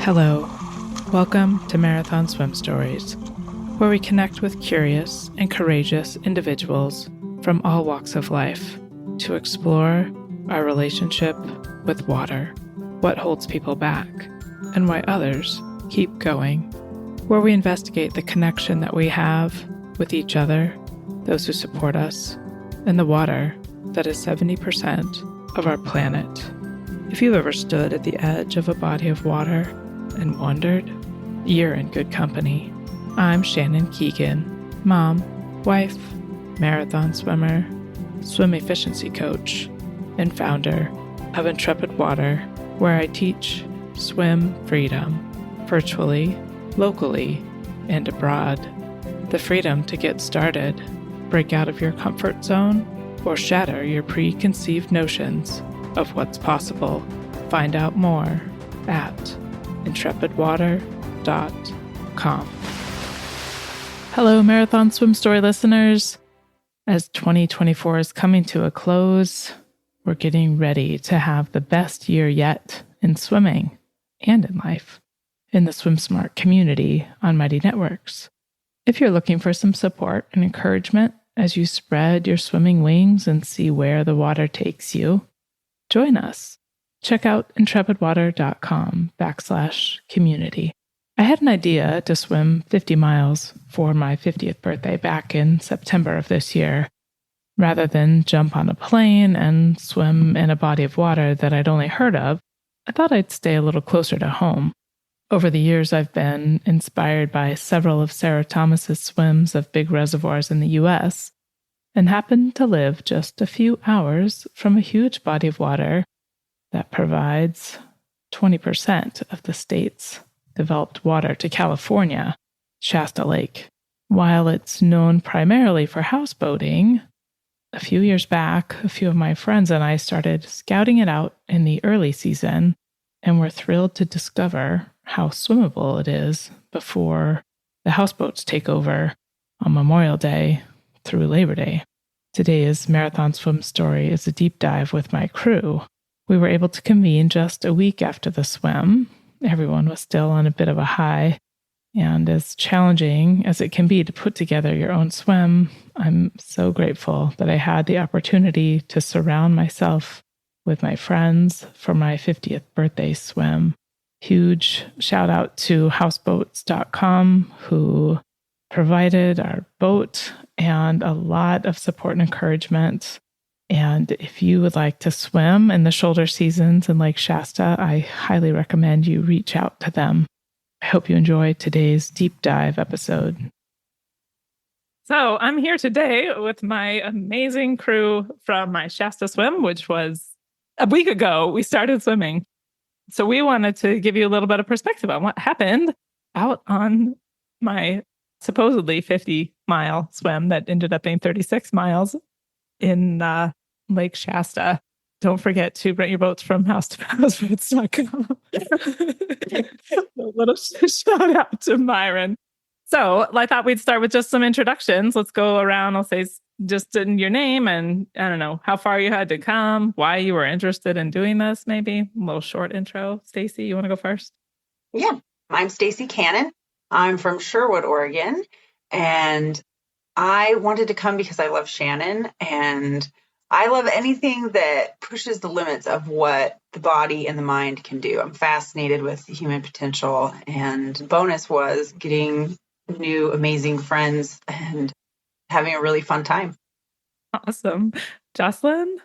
Hello, welcome to Marathon Swim Stories, where we connect with curious and courageous individuals from all walks of life to explore our relationship with water, what holds people back, and why others keep going, where we investigate the connection that we have with each other, those who support us, and the water that is 70% of our planet. If you've ever stood at the edge of a body of water and wondered, you're in good company. I'm Shannon Keegan, mom, wife, marathon swimmer, swim efficiency coach, and founder of Intrepid Water, where I teach swim freedom, virtually, locally, and abroad. The freedom to get started, break out of your comfort zone, or shatter your preconceived notions of what's possible. Find out more at intrepidwater.com. Hello, Marathon Swim Story listeners. As 2024 is coming to a close, we're getting ready to have the best year yet in swimming and in life in the Swim Smart community on Mighty Networks. If you're looking for some support and encouragement as you spread your swimming wings and see where the water takes you, join us. Check out intrepidwater.com/community. I had an idea to swim 50 miles for my 50th birthday back in September of this year. Rather than jump on a plane and swim in a body of water that I'd only heard of, I thought I'd stay a little closer to home. Over the years, I've been inspired by several of Sarah Thomas's swims of big reservoirs in the U.S. and happened to live just a few hours from a huge body of water that provides 20% of the state's developed water to California, Shasta Lake. While it's known primarily for houseboating, a few years back, a few of my friends and I started scouting it out in the early season, and were thrilled to discover how swimmable it is before the houseboats take over on Memorial Day through Labor Day. Today's Marathon Swim Story is a deep dive with my crew. We were able to convene just a week after the swim. Everyone was still on a bit of a high, and as challenging as it can be to put together your own swim, I'm so grateful that I had the opportunity to surround myself with my friends for my 50th birthday swim. Huge shout out to houseboats.com, who provided our boat and a lot of support and encouragement. And if you would like to swim in the shoulder seasons in Lake Shasta, I highly recommend you reach out to them. I hope you enjoy today's deep dive episode. So I'm here today with my amazing crew from my Shasta swim, which was a week ago. We started swimming. So we wanted to give you a little bit of perspective on what happened out on my supposedly 50-mile swim that ended up being 36 miles in Lake Shasta. Don't forget to rent your boats from houseboats.com. A little shout out to Myron. So I thought we'd start with just some introductions. Let's go around. I'll say just in your name and I don't know how far you had to come, why you were interested in doing this, maybe a little short intro. Stacy, you want to go first? Yeah, I'm Stacy Cannon. I'm from Sherwood, Oregon, and I wanted to come because I love Shannon and I love anything that pushes the limits of what the body and the mind can do. I'm fascinated with human potential, and bonus was getting new amazing friends and having a really fun time. Awesome. Jocelyn?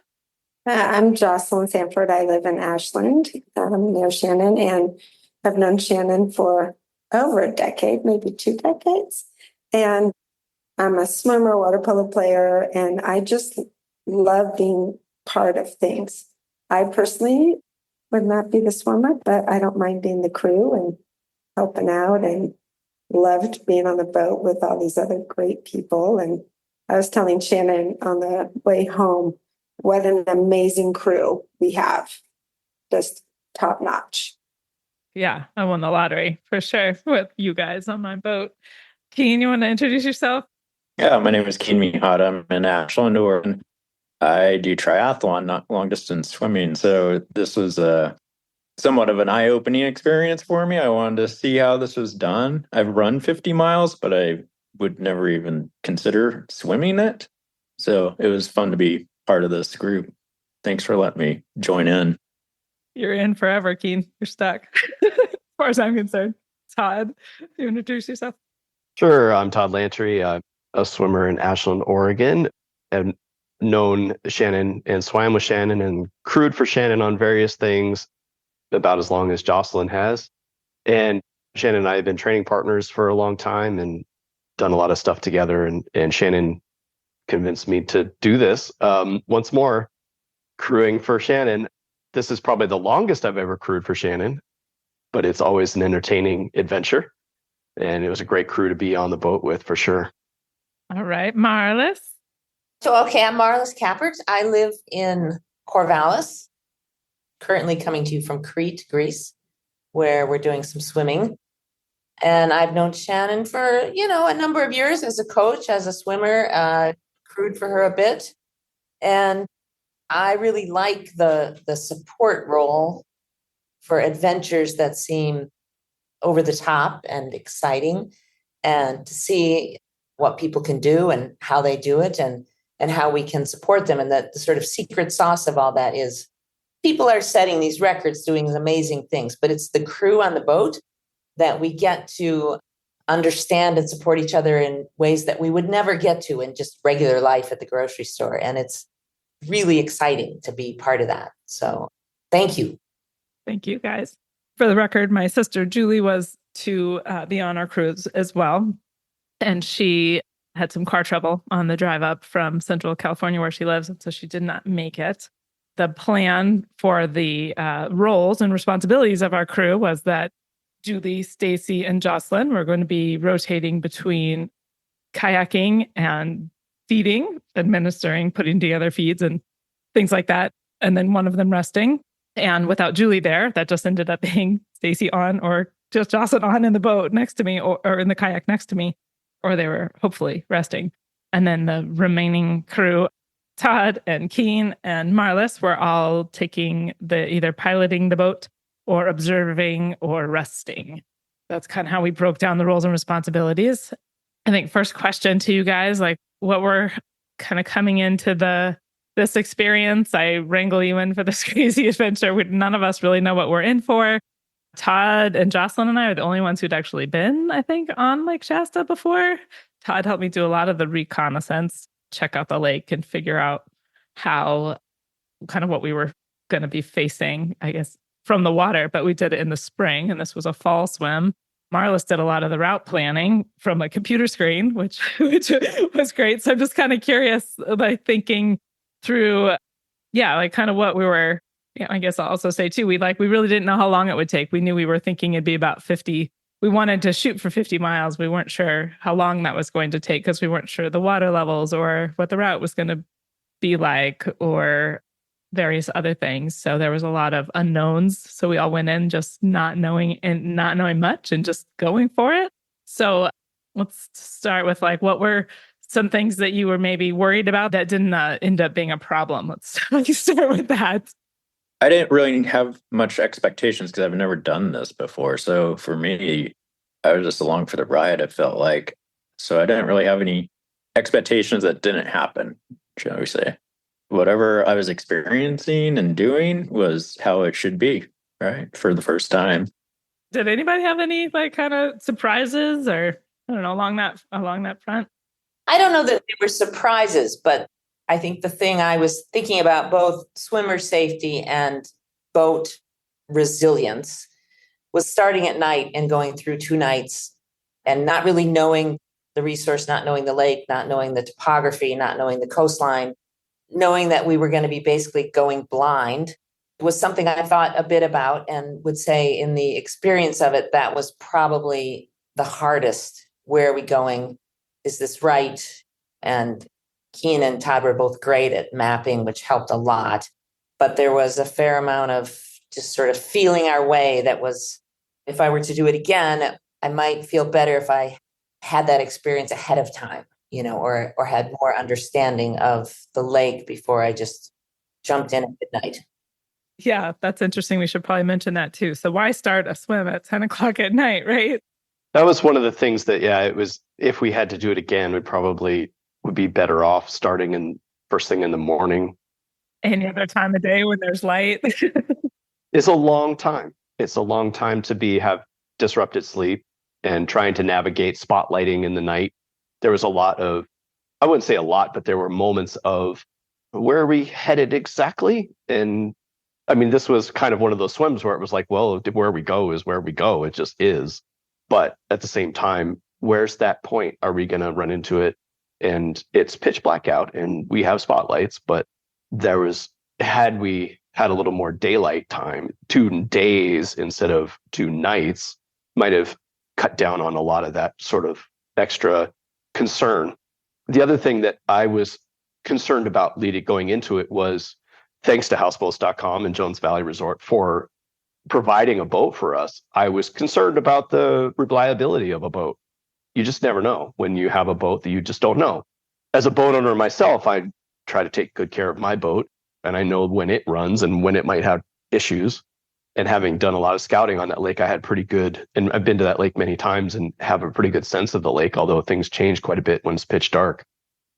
I'm Jocelyn Sanford. I live in Ashland near Shannon, and I've known Shannon for over a decade, maybe 2 decades. And I'm a swimmer, water polo player, and I just love being part of things. I personally would not be the swimmer, but I don't mind being the crew and helping out, and loved being on the boat with all these other great people. And I was telling Shannon on the way home, what an amazing crew we have. Just top notch. Yeah, I won the lottery for sure with you guys on my boat. Keen, you want to introduce yourself? Yeah, my name is Keen Mihata. I'm in Ashland, Oregon. I do triathlon, not long distance swimming. So this was a somewhat of an eye-opening experience for me. I wanted to see how this was done. I've run 50 miles, but I would never even consider swimming it. So it was fun to be part of this group. Thanks for letting me join in. You're in forever, Keen. You're stuck, as far as I'm concerned. Todd, do you introduce yourself? Sure. I'm Todd Lantry. I'm a swimmer in Ashland, Oregon. I've known Shannon and swam with Shannon and crewed for Shannon on various things about as long as Jocelyn has. And Shannon and I have been training partners for a long time and done a lot of stuff together. And Shannon convinced me to do this once more, crewing for Shannon. This is probably the longest I've ever crewed for Shannon, but it's always an entertaining adventure. And it was a great crew to be on the boat with, for sure. All right, Marlis. So, okay, I'm Marlis Kappert. I live in Corvallis, currently coming to you from Crete, Greece, where we're doing some swimming. And I've known Shannon for, a number of years as a coach, as a swimmer, crewed for her a bit. And I really like the support role for adventures that seem over the top and exciting, and to see what people can do and how they do it, and how we can support them. And that the sort of secret sauce of all that is people are setting these records, doing these amazing things, but it's the crew on the boat that we get to understand and support each other in ways that we would never get to in just regular life at the grocery store. And it's really exciting to be part of that. So thank you. Thank you, guys. For the record, my sister Julie was to be on our cruise as well. And she had some car trouble on the drive up from Central California where she lives. And so she did not make it. The plan for the roles and responsibilities of our crew was that Julie, Stacy, and Jocelyn were going to be rotating between kayaking and feeding, administering, putting together feeds and things like that. And then one of them resting. And without Julie there, that just ended up being Stacy on, or just Jocelyn on in the boat next to me, or in the kayak next to me, or they were hopefully resting. And then the remaining crew, Todd and Keen and Marlis, were all taking either piloting the boat or observing or resting. That's kind of how we broke down the roles and responsibilities. I think first question to you guys, like what were kind of coming into this experience? I wrangle you in for this crazy adventure. None of us really know what we're in for. Todd and Jocelyn and I are the only ones who'd actually been, I think, on Lake Shasta before. Todd helped me do a lot of the reconnaissance, check out the lake and figure out how, kind of what we were going to be facing, I guess, from the water. But we did it in the spring, and this was a fall swim. Marlis did a lot of the route planning from a computer screen, which was great. So I'm just kind of curious, like thinking through, like kind of what we were, I guess I'll also say too, we really didn't know how long it would take. We knew we were thinking it'd be about 50. We wanted to shoot for 50 miles. We weren't sure how long that was going to take because we weren't sure the water levels or what the route was going to be like or various other things. So there was a lot of unknowns. So we all went in just not knowing much and just going for it. So let's start with what were some things that you were maybe worried about that didn't end up being a problem? Let's start with that. I didn't really have much expectations because I've never done this before. So for me, I was just along for the ride, it felt like. So I didn't really have any expectations that didn't happen, shall we say. Whatever I was experiencing and doing was how it should be, right? For the first time. Did anybody have any kind of surprises or, I don't know, along that front? I don't know that they were surprises, but I think the thing I was thinking about, both swimmer safety and boat resilience, was starting at night and going through 2 nights and not really knowing the resource, not knowing the lake, not knowing the topography, not knowing the coastline, knowing that we were going to be basically going blind was something I thought a bit about, and would say in the experience of it, that was probably the hardest. Where are we going? Is this right? And Keen and Todd were both great at mapping, which helped a lot. But there was a fair amount of just sort of feeling our way that was, if I were to do it again, I might feel better if I had that experience ahead of time, or had more understanding of the lake before I just jumped in at midnight. Yeah, that's interesting. We should probably mention that too. So why start a swim at 10 o'clock at night, right? That was one of the things that, it was, if we had to do it again, would be better off starting in first thing in the morning. Any other time of day when there's light. It's a long time. It's a long time to have disrupted sleep and trying to navigate spotlighting in the night. There was a lot of, I wouldn't say a lot, but there were moments of, where are we headed exactly? And I mean, this was kind of one of those swims where it was like, well, where we go is where we go. It just is. But at the same time, where's that point? Are we going to run into it? And it's pitch black out and we have spotlights, but had we had a little more daylight time, 2 days instead of 2 nights, might have cut down on a lot of that sort of extra concern. The other thing that I was concerned about going into it was, thanks to houseboats.com and Jones Valley Resort for providing a boat for us, I was concerned about the reliability of a boat. You just never know when you have a boat that you just don't know. As a boat owner myself, I try to take good care of my boat, and I know when it runs and when it might have issues. And having done a lot of scouting on that lake, I had pretty good, and I've been to that lake many times and have a pretty good sense of the lake, although things change quite a bit when it's pitch dark.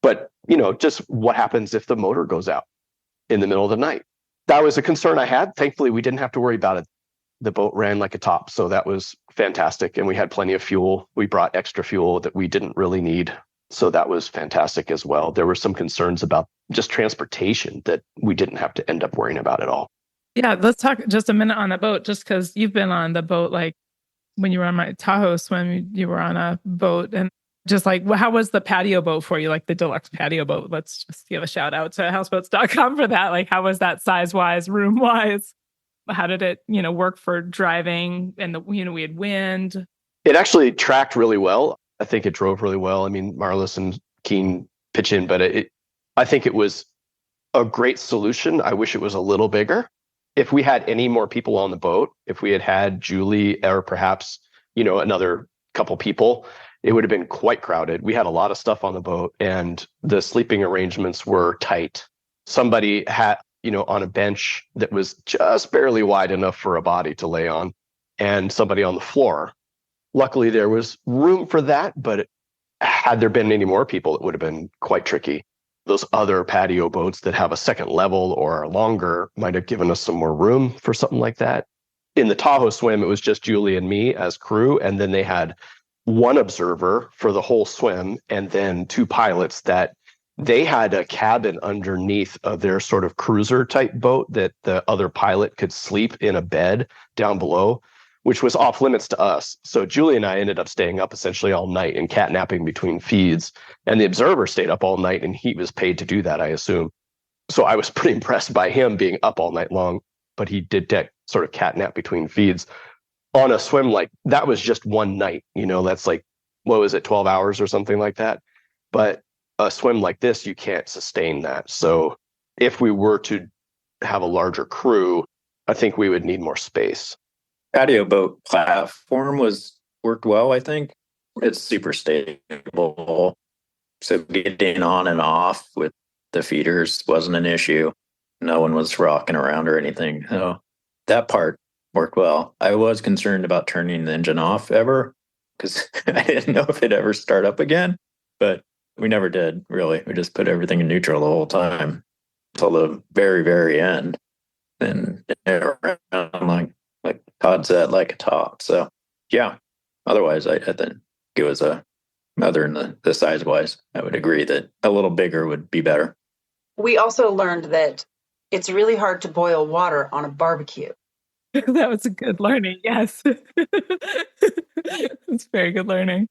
But, just what happens if the motor goes out in the middle of the night? That was a concern I had. Thankfully, we didn't have to worry about it. The boat ran like a top, so that was fantastic. And we had plenty of fuel. We brought extra fuel that we didn't really need. So that was fantastic as well. There were some concerns about just transportation that we didn't have to end up worrying about at all. Yeah, let's talk just a minute on the boat, just because you've been on the boat. Like when you were on my Tahoe swim, you were on a boat. And just like, how was the patio boat for you? Like the deluxe patio boat? Let's just give a shout out to houseboats.com for that. Like, how was that size-wise, room-wise? How did it, work for driving? And we had wind. It actually tracked really well. I think it drove really well. I mean, Marlis and Keen pitch in, but I think it was a great solution. I wish it was a little bigger. If we had any more people on the boat, if we had Julie or perhaps, another couple people, it would have been quite crowded. We had a lot of stuff on the boat and the sleeping arrangements were tight. Somebody had, on a bench that was just barely wide enough for a body to lay on, and somebody on the floor. Luckily, there was room for that, but had there been any more people, it would have been quite tricky. Those other patio boats that have a second level or are longer might have given us some more room for something like that. In the Tahoe swim, it was just Julie and me as crew, and then they had one observer for the whole swim, and then 2 pilots that they had a cabin underneath of their sort of cruiser type boat that the other pilot could sleep in a bed down below, which was off limits to us. So Julie and I ended up staying up essentially all night and catnapping between feeds. And the observer stayed up all night and he was paid to do that, I assume. So I was pretty impressed by him being up all night long, but he did sort of catnap between feeds. On a swim like that was just one night, that's like, what was it, 12 hours or something like that. But a swim like this, you can't sustain that. So if we were to have a larger crew, I think we would need more space. Patio boat platform worked well, I think. It's super stable. So getting on and off with the feeders wasn't an issue. No one was rocking around or anything. So that part worked well. I was concerned about turning the engine off ever because I didn't know if it'd ever start up again. But we never did, really. We just put everything in neutral the whole time until the very, very end. And around like Todd said, like a top. So, yeah. Otherwise, I think it was other than the size-wise, I would agree that a little bigger would be better. We also learned that it's really hard to boil water on a barbecue. That was a good learning. Yes. It's very good learning.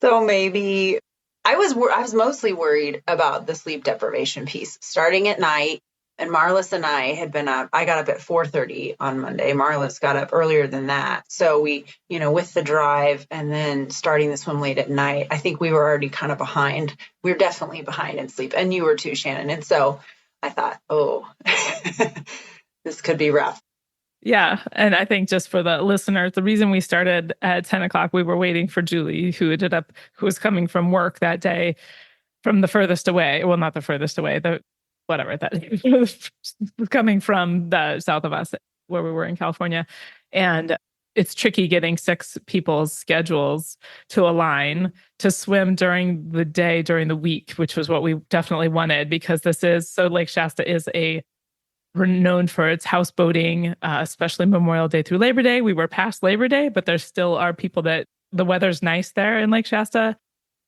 So maybe I was mostly worried about the sleep deprivation piece starting at night. And Marlis and I had been up. I got up at 4:30 on Monday. Marlis got up earlier than that. So we, with the drive and then starting the swim late at night, I think we were already kind of behind. We were definitely behind in sleep. And you were too, Shannon. And so I thought, this could be rough. Yeah. And I think just for the listeners, the reason we started at 10 o'clock, we were waiting for Julie, who was coming from work that day. from the furthest away. Well, not the furthest away, that coming from the south of us where we were in California. And it's tricky getting 6 people's schedules to align to swim during the day, during the week, which was what we definitely wanted, because Lake Shasta is renowned for its houseboating, especially Memorial Day through Labor Day. We were past Labor Day, but there still are people that the weather's nice there in Lake Shasta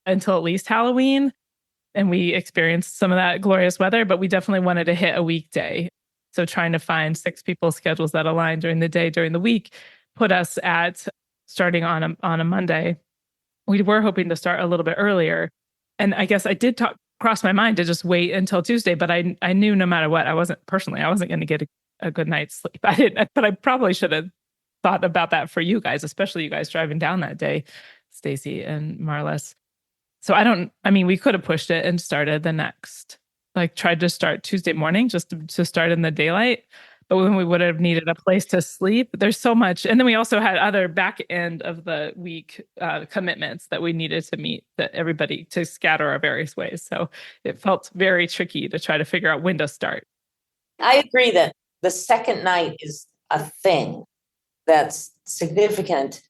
until at least Halloween. And we experienced some of that glorious weather, but we definitely wanted to hit a weekday. So trying to find 6 people's schedules that align during the day, during the week, put us at starting on a Monday. We were hoping to start a little bit earlier. And I guess I did cross my mind to just wait until Tuesday, but I knew no matter what, I wasn't going to get a good night's sleep. But I probably should have thought about that for you guys, especially you guys driving down that day, Stacy and Marlis. So we could have pushed it and started tried to start Tuesday morning just to start in the daylight. But when we would have needed a place to sleep, there's so much. And then we also had other back end of the week commitments that we needed to meet, that everybody to scatter our various ways. So it felt very tricky to try to figure out when to start. I agree that the second night is a thing that's significant.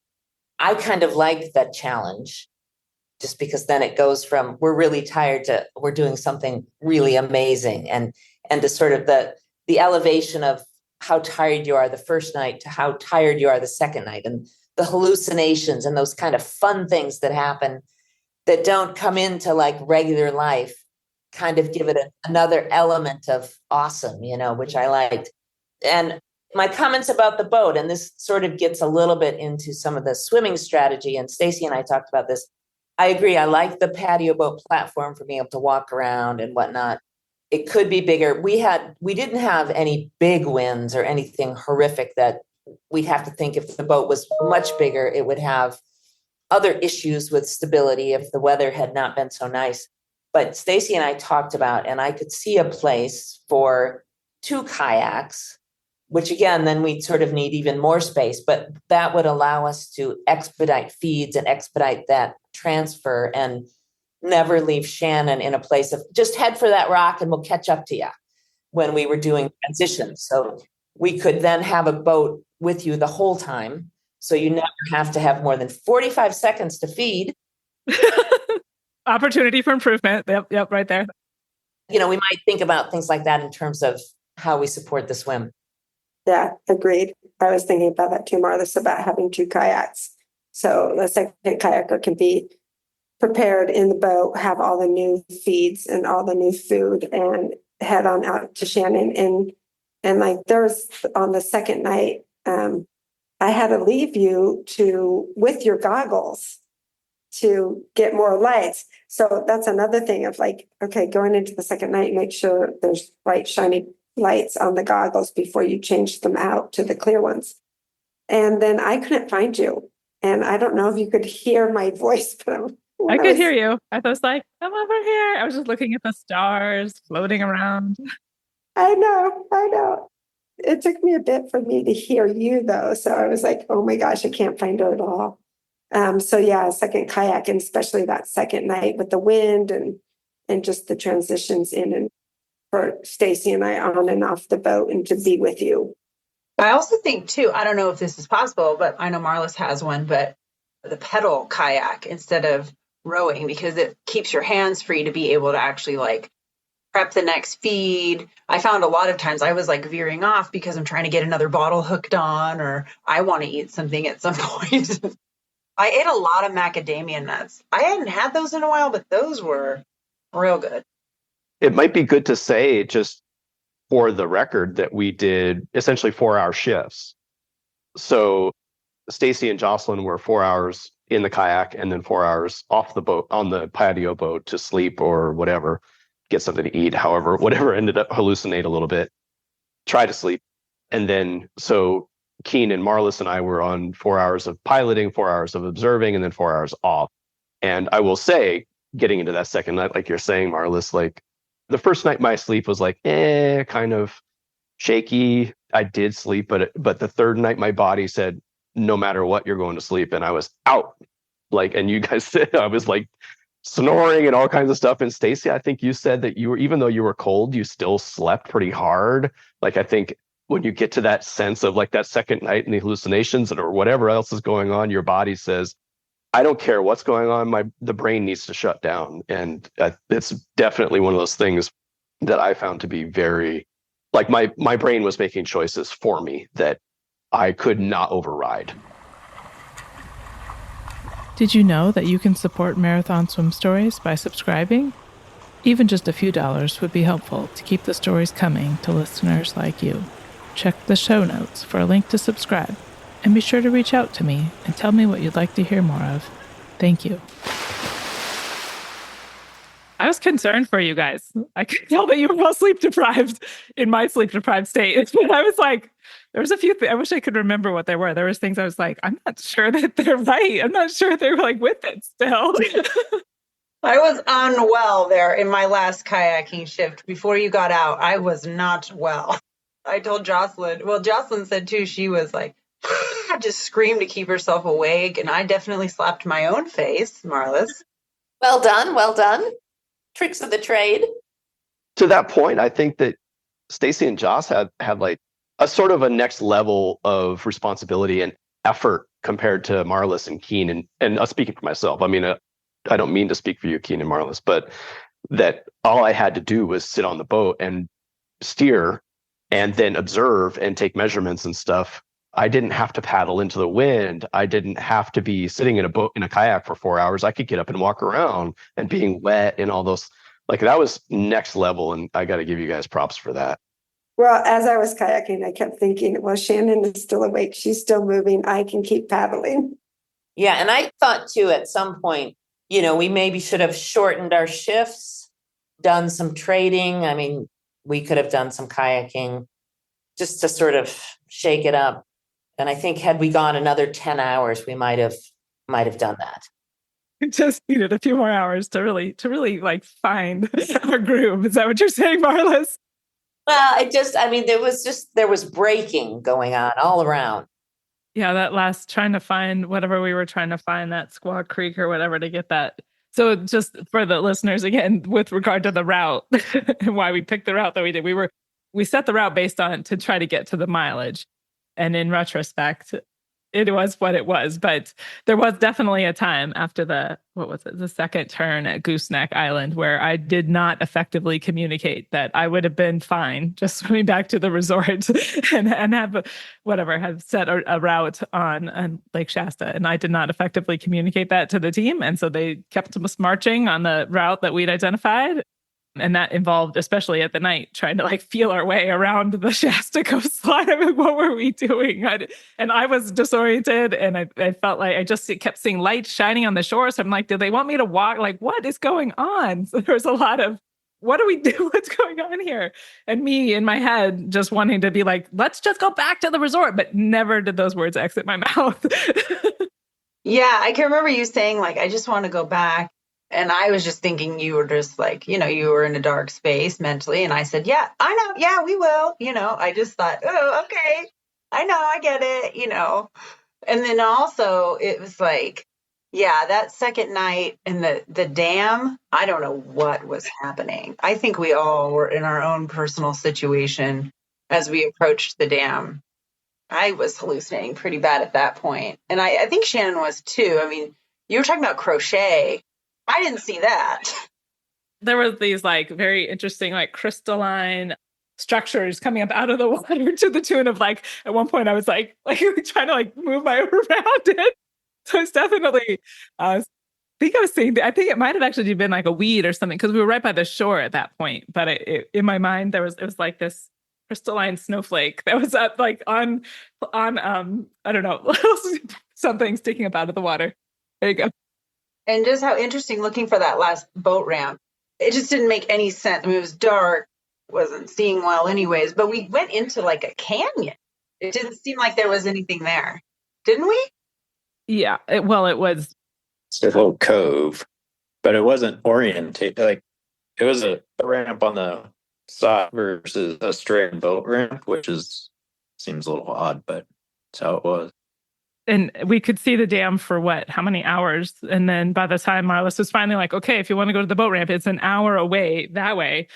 I kind of like that challenge, just because then it goes from we're really tired to we're doing something really amazing, and to sort of the elevation of how tired you are the first night to how tired you are the second night, and the hallucinations and those kind of fun things that happen that don't come into like regular life kind of give it another element of awesome, which I liked. And my comments about the boat, and this sort of gets a little bit into some of the swimming strategy, and Stacy and I talked about this. I agree. I like the patio boat platform for being able to walk around and whatnot. It could be bigger. We didn't have any big winds or anything horrific that we'd have to think if the boat was much bigger, it would have other issues with stability if the weather had not been so nice. But Stacy and I talked about, and I could see a place for 2 kayaks, which again, then we'd sort of need even more space, but that would allow us to expedite feeds and expedite that transfer and never leave Shannon in a place of just head for that rock and we'll catch up to you when we were doing transitions. So we could then have a boat with you the whole time. So you never have to have more than 45 seconds to feed. Opportunity for improvement. Yep, right there. We might think about things like that in terms of how we support the swim. Yeah, agreed. I was thinking about that too, Marlis, about having 2 kayaks. So the second kayaker can be prepared in the boat, have all the new feeds and all the new food, and head on out to Shannon. And like there's on the second night, I had to leave you with your goggles to get more lights. So that's another thing of like, okay, going into the second night, make sure there's bright, shiny lights on the goggles before you change them out to the clear ones. And then I couldn't find you. And I don't know if you could hear my voice, but I could hear you. I was like, I'm over here. I was just looking at the stars floating around. I know. It took me a bit for me to hear you though. So I was like, oh my gosh, I can't find her at all. So yeah, second kayak, and especially that second night with the wind and just the transitions in and for Stacy and I on and off the boat and to be with you. I also think too, I don't know if this is possible, but I know Marlis has one, but the pedal kayak instead of rowing, because it keeps your hands free to be able to actually like prep the next feed. I found a lot of times I was like veering off because I'm trying to get another bottle hooked on, or I want to eat something at some point. I ate a lot of macadamia nuts. I hadn't had those in a while, but those were real good. It might be good to say, just for the record, that we did essentially 4-hour shifts. So Stacy and Jocelyn were 4 hours in the kayak and then 4 hours off the boat on the patio boat to sleep or whatever, get something to eat, however, whatever ended up hallucinate a little bit, try to sleep. And then so Keen and Marlis and I were on 4 hours of piloting, 4 hours of observing, and then 4 hours off. And I will say, getting into that second night, like you're saying, Marlis, like the first night my sleep was like, kind of shaky. I did sleep, but the third night my body said, no matter what, you're going to sleep. And I was out. Like, and you guys said, I was like snoring and all kinds of stuff. And Stacy, I think you said that even though you were cold, you still slept pretty hard. Like, I think when you get to that sense of like that second night and the hallucinations or whatever else is going on, your body says, I don't care what's going on. The brain needs to shut down. And it's definitely one of those things that I found to be very, like, my brain was making choices for me that I could not override. Did you know that you can support Marathon Swim Stories by subscribing? Even just a few dollars would be helpful to keep the stories coming to listeners like you. Check the show notes for a link to subscribe, and be sure to reach out to me and tell me what you'd like to hear more of. Thank you. I was concerned for you guys. I could tell that you were both sleep deprived in my sleep deprived state. But I was like, there was a few things. I wish I could remember what they were. There was things I was like, I'm not sure that they're right. I'm not sure they're like with it still. I was unwell there in my last kayaking shift. Before you got out, I was not well. I told Jocelyn, well, Jocelyn said too, she was like, just screamed to keep herself awake. And I definitely slapped my own face, Marlis. Well done. Well done. Tricks of the trade. To that point, I think that Stacy and Joss had like a sort of a next level of responsibility and effort compared to Marlis and Keen. And speaking for myself, I mean, I don't mean to speak for you, Keen and Marlis, but that all I had to do was sit on the boat and steer and then observe and take measurements and stuff. I didn't have to paddle into the wind. I didn't have to be sitting in a kayak for 4 hours. I could get up and walk around, and being wet and all those, like, that was next level. And I got to give you guys props for that. Well, as I was kayaking, I kept thinking, well, Shannon is still awake. She's still moving. I can keep paddling. Yeah. And I thought too, at some point, we maybe should have shortened our shifts, done some trading. I mean, we could have done some kayaking just to sort of shake it up. And I think had we gone another 10 hours, we might have done that. We just needed a few more hours to really like find our groove. Is that what you're saying, Marlis? Well, there was breaking going on all around. Yeah, that last trying to find whatever we were trying to find, that Squaw Creek or whatever, to get that. So just for the listeners, again, with regard to the route and why we picked the route that we did, we set the route based on to try to get to the mileage. And in retrospect, it was what it was. But there was definitely a time after the second turn at Gooseneck Island where I did not effectively communicate that I would have been fine just swimming back to the resort and have set a route on Lake Shasta. And I did not effectively communicate that to the team. And so they kept us marching on the route that we'd identified. And that involved, especially at the night, trying to like feel our way around the Shasta coastline. I mean, what were we doing? And I was disoriented, and I felt like I just kept seeing lights shining on the shore. So I'm like, did they want me to walk? Like, what is going on? So there was a lot of, what do we do? What's going on here? And me in my head just wanting to be like, let's just go back to the resort. But never did those words exit my mouth. Yeah, I can remember you saying, like, I just want to go back. And I was just thinking you were just like, you were in a dark space mentally. And I said, yeah, I know. Yeah, we will. I just thought, oh, okay. I know. I get it, And then also it was like, yeah, that second night in the dam, I don't know what was happening. I think we all were in our own personal situation as we approached the dam. I was hallucinating pretty bad at that point. And I think Shannon was too. I mean, you were talking about crochet. I didn't see that. There were these like very interesting like crystalline structures coming up out of the water to the tune of like, at one point I was like trying to like move my arm around it. So it's definitely, I think it might have actually been like a weed or something, because we were right by the shore at that point. But in my mind, it was like this crystalline snowflake that was up like on I don't know, something sticking up out of the water. There you go. And just how interesting looking for that last boat ramp. It just didn't make any sense. I mean, it was dark, wasn't seeing well anyways, but we went into like a canyon. It didn't seem like there was anything there. Didn't we? Yeah, it was. It's a little cove, but it wasn't oriented. Like, it was a ramp on the side versus a straight boat ramp, which seems a little odd, but that's how it was. And we could see the dam for how many hours? And then by the time Marlis was finally like, okay, if you want to go to the boat ramp, it's an hour away that way.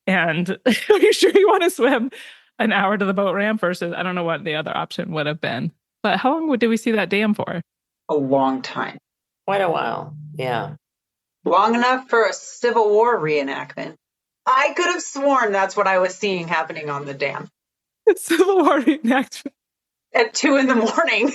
And are you sure you want to swim an hour to the boat ramp versus, I don't know what the other option would have been. But how long did we see that dam for? A long time. Quite a while. Yeah. Long enough for a Civil War reenactment. I could have sworn that's what I was seeing happening on the dam. Civil War reenactment. At 2 a.m.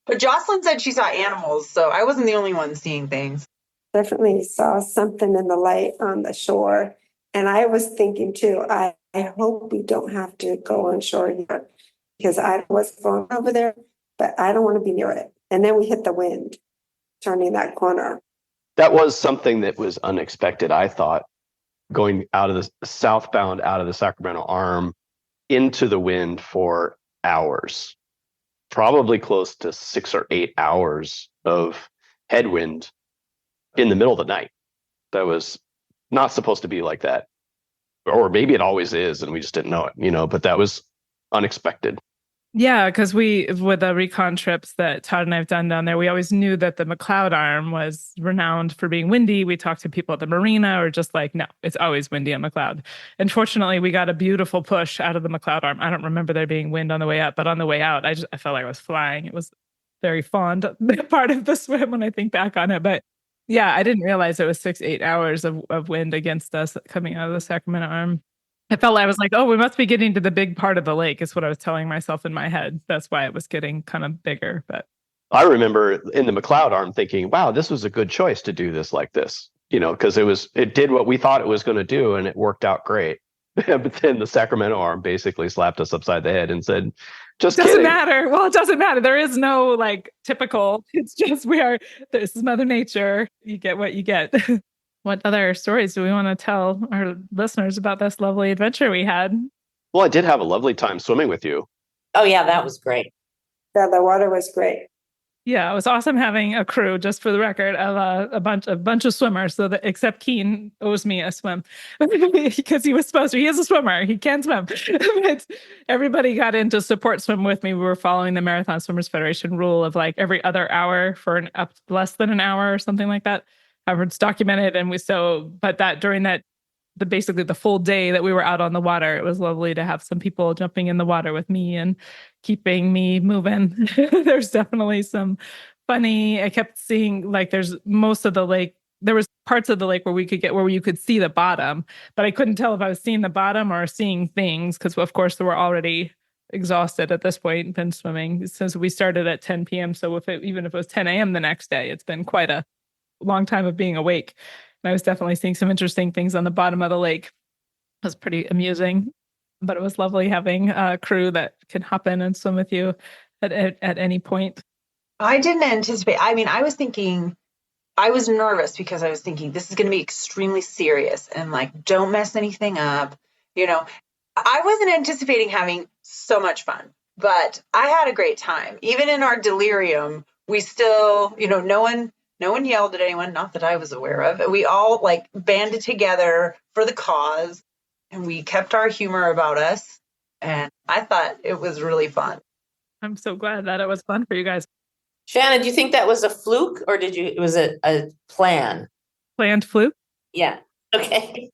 But Jocelyn said she saw animals, so I wasn't the only one seeing things. Definitely saw something in the light on the shore. And I was thinking too, I hope we don't have to go on shore yet, because I was going over there, but I don't want to be near it. And then we hit the wind, turning that corner. That was something that was unexpected, I thought, going out of the southbound out of the Sacramento Arm into the wind for hours, probably close to 6 or 8 hours of headwind in the middle of the night. That was not supposed to be like that. Or maybe it always is and we just didn't know it, but that was unexpected. Yeah, because with the recon trips that Todd and I have done down there, we always knew that the McLeod Arm was renowned for being windy. We talked to people at the marina, or just like, no, it's always windy on McLeod. Unfortunately, we got a beautiful push out of the McLeod Arm. I don't remember there being wind on the way up, but on the way out, I felt like I was flying. It was very fond part of the swim when I think back on it. But yeah, I didn't realize it was 6-8 hours of wind against us coming out of the Sacramento Arm. I felt I was like, oh, we must be getting to the big part of the lake, is what I was telling myself in my head. That's why it was getting kind of bigger. But I remember in the McLeod Arm thinking, wow, this was a good choice to do this like this, because it did what we thought it was going to do and it worked out great. But then the Sacramento Arm basically slapped us upside the head and said, just doesn't kidding. matter. Well, it doesn't matter. There is no typical. It's just this is Mother Nature. You get what you get. What other stories do we want to tell our listeners about this lovely adventure we had? Well, I did have a lovely time swimming with you. Oh, yeah, that was great. Yeah, the water was great. Yeah, it was awesome having a crew, just for the record, of a bunch of swimmers. So that, except Keen owes me a swim because he was supposed to. He is a swimmer. He can swim. But everybody got in to support swim with me. We were following the Marathon Swimmers Federation rule of every other hour for up less than an hour or something like that. However, it's documented, and but that during that basically the full day that we were out on the water, it was lovely to have some people jumping in the water with me and keeping me moving. There's definitely some funny. I kept seeing there's most of the lake. There was parts of the lake where you could see the bottom, but I couldn't tell if I was seeing the bottom or seeing things because, of course, we were already exhausted at this point, been swimming since we started at 10 p.m. So even if it was 10 a.m. the next day, it's been quite a long time of being awake. And I was definitely seeing some interesting things on the bottom of the lake. It was pretty amusing, but it was lovely having a crew that can hop in and swim with you at any point. I didn't anticipate. I mean, I was nervous because I was thinking this is going to be extremely serious and don't mess anything up. I wasn't anticipating having so much fun, but I had a great time. Even in our delirium, we still, no one yelled at anyone, not that I was aware of. We all banded together for the cause, and we kept our humor about us. And I thought it was really fun. I'm so glad that it was fun for you guys. Shannon, do you think that was a fluke or was it a plan? Planned fluke? Yeah. Okay.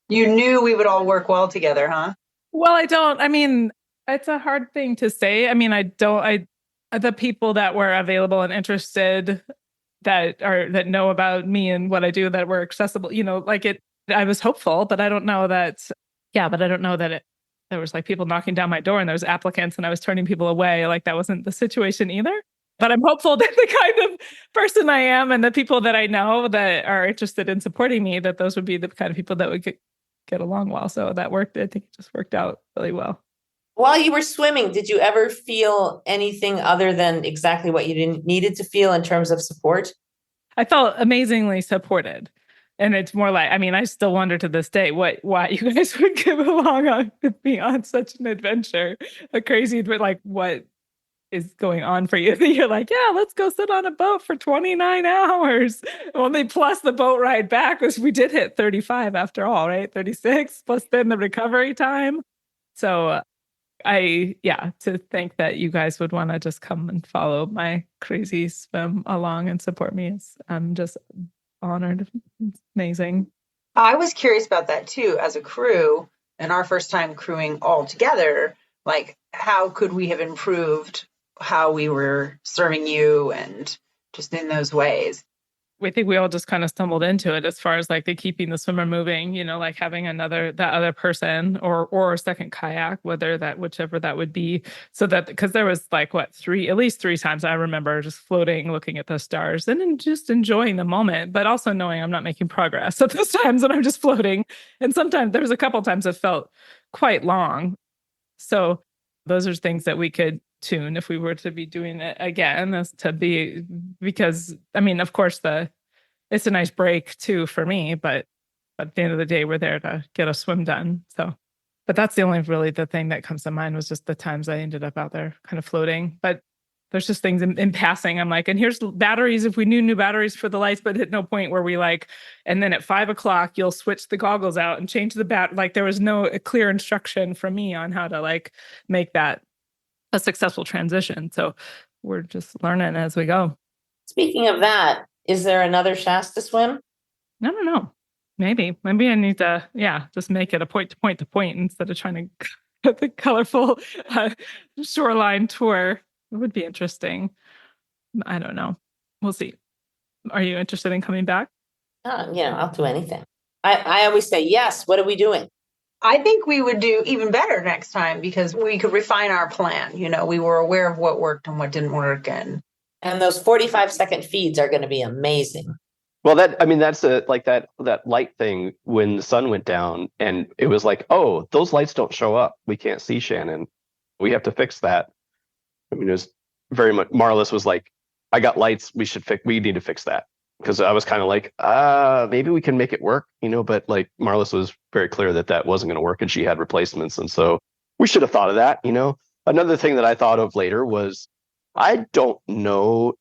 You knew we would all work well together, huh? Well, I mean, it's a hard thing to say. I mean, the people that were available and interested that know about me and what I do, that were accessible, I was hopeful, but I don't know that. Yeah, but I don't know that there was people knocking down my door and there was applicants and I was turning people away. That wasn't the situation either. But I'm hopeful that the kind of person I am and the people that I know that are interested in supporting me, that those would be the kind of people that would get along well. So that worked. I think it just worked out really well. While you were swimming, did you ever feel anything other than exactly what you needed to feel in terms of support? I felt amazingly supported. And it's more I still wonder to this day why you guys would get along with me on such an adventure, a crazy, what is going on for you? You're yeah, let's go sit on a boat for 29 hours. Only plus the boat ride back, because we did hit 35 after all, right? 36 plus then the recovery time. So To think that you guys would want to just come and follow my crazy swim along and support me. I'm just honored. It's amazing. I was curious about that too, as a crew, and our first time crewing all together. Like, how could we have improved how we were serving you and just in those ways? We think we all just kind of stumbled into it as far as like the keeping the swimmer moving, like having that other person or a second kayak, whichever that would be. So that, because there was like at least three times I remember just floating, looking at the stars and just enjoying the moment, but also knowing I'm not making progress at those times and I'm just floating. And sometimes there was a couple times it felt quite long. So those are things that we could tune if we were to be doing it again, because I mean, of course, it's a nice break too for me, but at the end of the day, we're there to get a swim done. So, but that's the thing that comes to mind was just the times I ended up out there kind of floating. But there's just things in passing. I'm like, and here's batteries if we knew new batteries for the lights, but at no point where we and then at 5:00, you'll switch the goggles out and change the Like there was no clear instruction from me on how to make that a successful transition. So we're just learning as we go. Speaking of that, is there another Shasta swim? I don't know. Maybe I need to, just make it a point to point to point instead of trying to get the colorful shoreline tour. It would be interesting. I don't know. We'll see. Are you interested in coming back? I'll do anything. I always say, yes, what are we doing? I think we would do even better next time because we could refine our plan. We were aware of what worked and what didn't work. And those 45-second feeds are going to be amazing. Well, that's like that light thing when the sun went down and it was like, oh, those lights don't show up. We can't see Shannon. We have to fix that. I mean, it was very much, Marlis was like, I got lights. We need to fix that. Because I was kind of like, maybe we can make it work, but like Marlis was very clear that wasn't going to work and she had replacements. And so we should have thought of that, Another thing that I thought of later was, I don't know,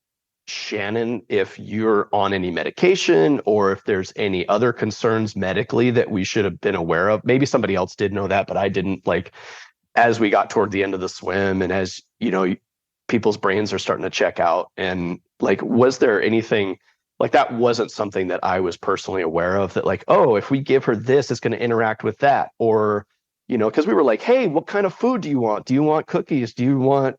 Shannon, if you're on any medication or if there's any other concerns medically that we should have been aware of. Maybe somebody else did know that, but I didn't. As we got toward the end of the swim and as, people's brains are starting to check out and was there anything that wasn't something that I was personally aware of that if we give her this, it's going to interact with that. Or, because we were like, hey, what kind of food do you want? Do you want cookies? Do you want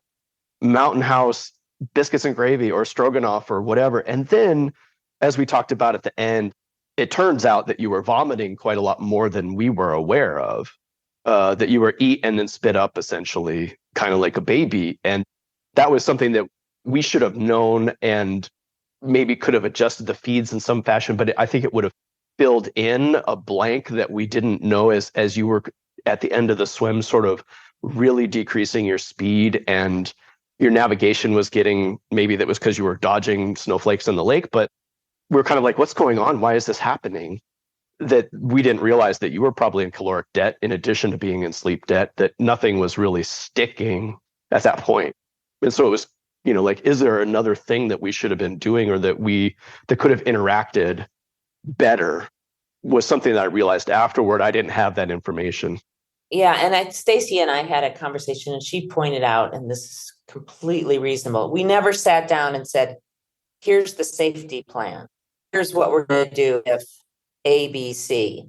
Mountain House biscuits and gravy or stroganoff or whatever? And then as we talked about at the end, it turns out that you were vomiting quite a lot more than we were aware of, that you were eat and then spit up essentially kind of like a baby. And that was something that we should have known and maybe could have adjusted the feeds in some fashion, but I think it would have filled in a blank that we didn't know as you were at the end of the swim, sort of really decreasing your speed and your navigation was getting, maybe that was because you were dodging snowflakes in the lake, but we were kind of like, what's going on? Why is this happening? That we didn't realize that you were probably in caloric debt in addition to being in sleep debt, that nothing was really sticking at that point. And so it was, is there another thing that we should have been doing or that could have interacted better, was something that I realized afterward. I didn't have that information. Yeah. And Stacy and I had a conversation and she pointed out, and this is completely reasonable. We never sat down and said, here's the safety plan. Here's what we're going to do if A, B, C.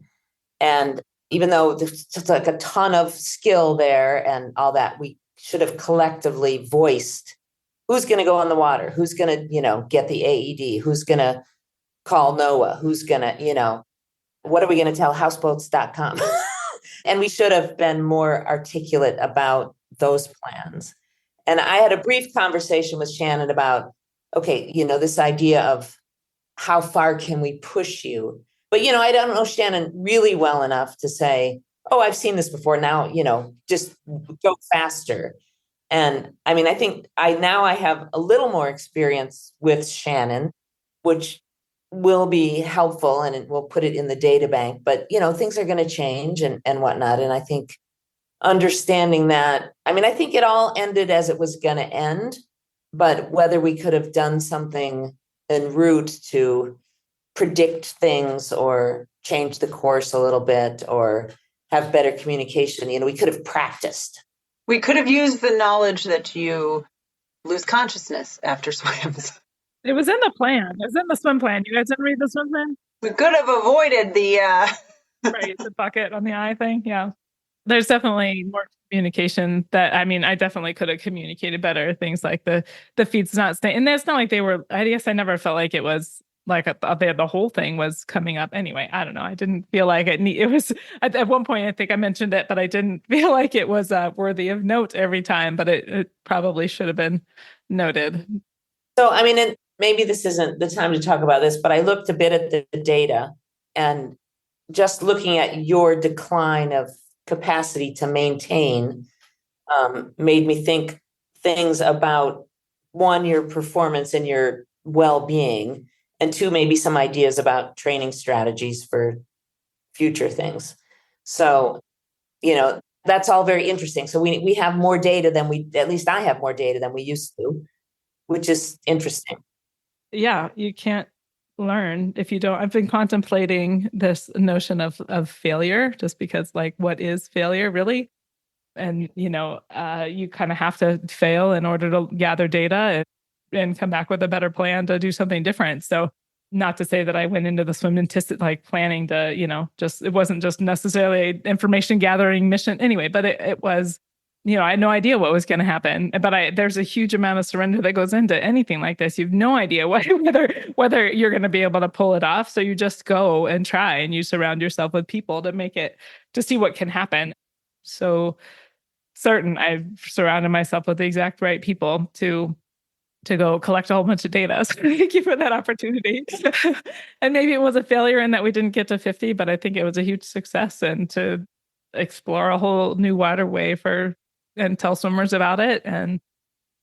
And even though there's like a ton of skill there and all that, we should have collectively voiced who's going to go on the water, who's going to, get the AED, who's going to call NOAA, who's going to, what are we going to tell houseboats.com? And we should have been more articulate about those plans. And I had a brief conversation with Shannon about, okay, this idea of how far can we push you? But, I don't know Shannon really well enough to say, oh, I've seen this before. Now, just go faster. And I mean, I think I have a little more experience with Shannon, which will be helpful and we'll put it in the data bank. But, things are going to change and whatnot. And I think understanding that, I mean, I think it all ended as it was going to end, but whether we could have done something en route to predict things or change the course a little bit or have better communication, we could have practiced. We could have used the knowledge that you lose consciousness after swims. It was in the plan. It was in the swim plan. You guys didn't read the swim plan? We could have avoided the Right, the bucket on the eye thing. Yeah. There's definitely more communication that, I mean, I definitely could have communicated better. Things like the feed's not staying. And it's not like they were, I guess I never felt like it was like the whole thing was coming up anyway. I don't know. I didn't feel like it was at one point, I think I mentioned it, but I didn't feel like it was worthy of note every time, but it probably should have been noted. So, I mean, and maybe this isn't the time to talk about this, but I looked a bit at the data, and just looking at your decline of capacity to maintain made me think things about, one, your performance and your well-being, and two, maybe some ideas about training strategies for future things. So, that's all very interesting. So we have more data than at least I have more data than we used to, which is interesting. Yeah, you can't learn if you don't. I've been contemplating this notion of failure, just because, like, what is failure really? And you kind of have to fail in order to gather data and come back with a better plan to do something different. So, not to say that I went into the swim like planning to, it wasn't just necessarily an information gathering mission anyway, but it was, I had no idea what was going to happen. But there's a huge amount of surrender that goes into anything like this. You've no idea whether you're going to be able to pull it off. So you just go and try, and you surround yourself with people to see what can happen. So certain I've surrounded myself with the exact right people to go collect a whole bunch of data. So thank you for that opportunity. And maybe it was a failure in that we didn't get to 50, but I think it was a huge success, and to explore a whole new waterway and tell swimmers about it and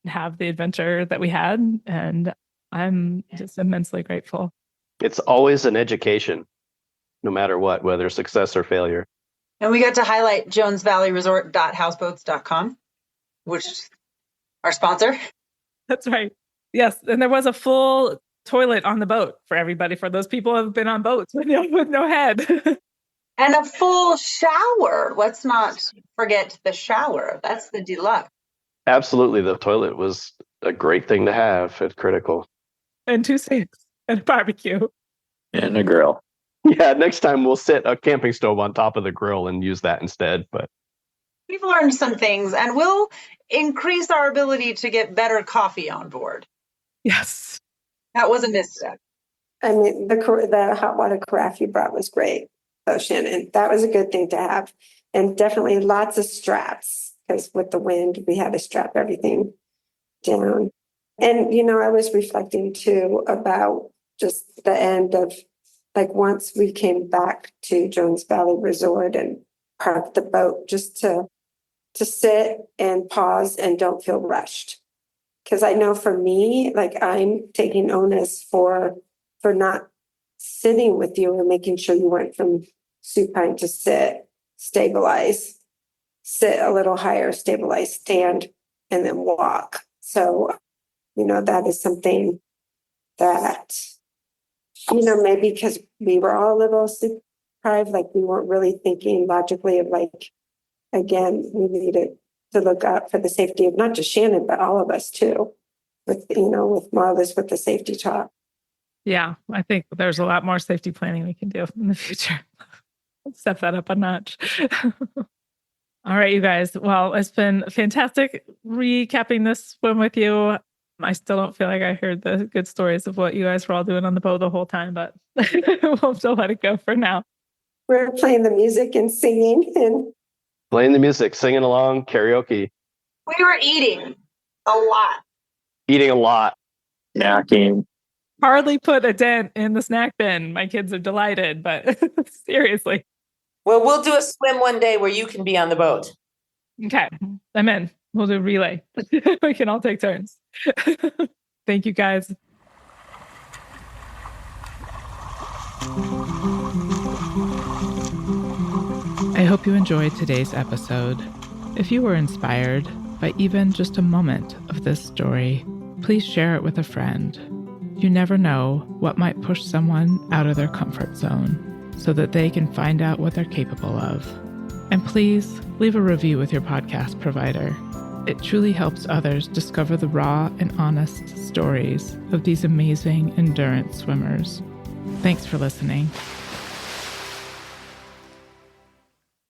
have the adventure that we had. And I'm just immensely grateful. It's always an education, no matter what, whether success or failure. And we got to highlight jonesvalleyresort.houseboats.com, which is our sponsor. That's right. Yes. And there was a full toilet on the boat for everybody, for those people who have been on boats with no head. And a full shower. Let's not forget the shower. That's the deluxe. Absolutely. The toilet was a great thing to have. It's critical. And 2 sinks and a barbecue. And a grill. Yeah, next time we'll sit a camping stove on top of the grill and use that instead. But we've learned some things, and we'll increase our ability to get better coffee on board. Yes. That was a misstep. I mean, the hot water carafe you brought was great, though, Shannon. That was a good thing to have. And definitely lots of straps, because with the wind, we had to strap everything down. And, I was reflecting too about just the end of, like, once we came back to Jones Valley Resort and parked the boat, just to sit and pause and don't feel rushed. Because I know for me, like, I'm taking onus for not sitting with you and making sure you went from supine to sit, stabilize, sit a little higher, stabilize, stand, and then walk. So, that is something that, maybe because we were all a little sleep deprived, like, we weren't really thinking logically of, like, again, we needed to look out for the safety of not just Shannon, but all of us too, with Marlis with the safety talk. Yeah, I think there's a lot more safety planning we can do in the future. Step that up a notch. All right, you guys. Well, it's been fantastic recapping this swim with you. I still don't feel like I heard the good stories of what you guys were all doing on the boat the whole time, but we'll still let it go for now. We're playing the music and singing and playing the music, singing along, karaoke. We were eating a lot. Eating a lot. Snacking. Hardly put a dent in the snack bin. My kids are delighted, but seriously. Well, we'll do a swim one day where you can be on the boat. Okay, I'm in. We'll do a relay. We can all take turns. Thank you, guys. I hope you enjoyed today's episode. If you were inspired by even just a moment of this story, please share it with a friend. You never know what might push someone out of their comfort zone so that they can find out what they're capable of. And please leave a review with your podcast provider. It truly helps others discover the raw and honest stories of these amazing endurance swimmers. Thanks for listening.